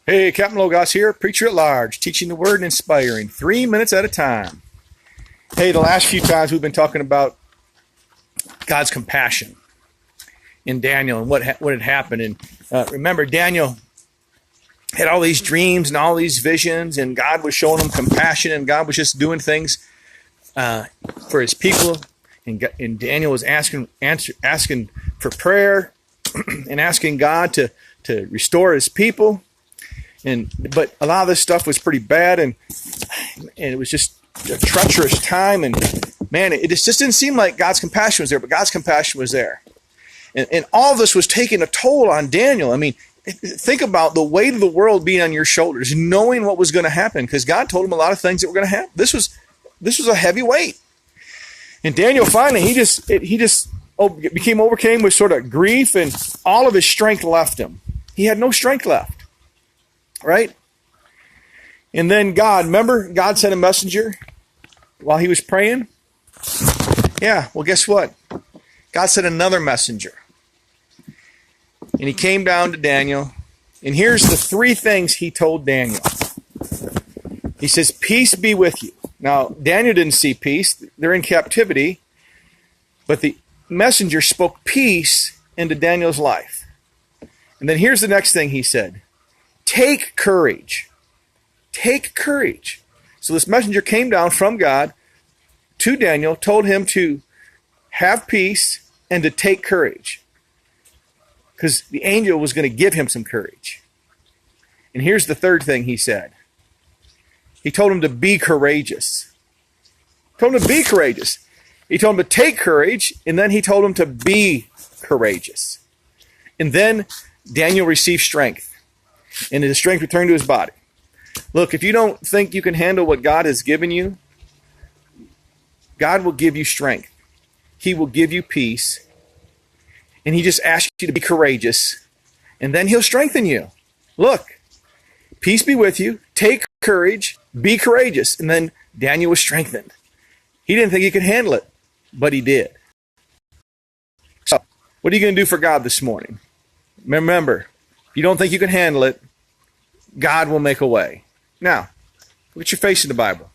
Hey, Captain Logos here, preacher at large, teaching the word and inspiring 3 minutes at a time. Hey, the last few times we've been talking about God's compassion in Daniel and what had happened. And remember, Daniel had all these dreams and all these visions, and God was showing him compassion, and God was just doing things for his people. And Daniel was asking for prayer and asking God to restore his people. But a lot of this stuff was pretty bad, and it was just a treacherous time. And man, it just didn't seem like God's compassion was there, but God's compassion was there. And all of this was taking a toll on Daniel. I mean, think about the weight of the world being on your shoulders, knowing what was going to happen, because God told him a lot of things that were going to happen. This was a heavy weight. And Daniel finally, he just overcame with sort of grief, and all of his strength left him. He had no strength left. Right? And then remember, God sent a messenger while he was praying? Yeah, well, guess what? God sent another messenger. And he came down to Daniel. And here's the 3 things he told Daniel. He says, peace be with you. Now, Daniel didn't see peace. They're in captivity. But the messenger spoke peace into Daniel's life. And then here's the next thing he said. Take courage. Take courage. So this messenger came down from God to Daniel, told him to have peace and to take courage, because the angel was going to give him some courage. And here's the third thing he said. He told him to be courageous. He told him to be courageous. He told him to take courage, and then he told him to be courageous. And then Daniel received strength, and his strength returned to his body. Look, if you don't think you can handle what God has given you, God will give you strength. He will give you peace. And he just asks you to be courageous, and then he'll strengthen you. Look, peace be with you. Take courage. Be courageous. And then Daniel was strengthened. He didn't think he could handle it, but he did. So, what are you going to do for God this morning? Remember, if you don't think you can handle it, God will make a way. Now, look at your face in the Bible.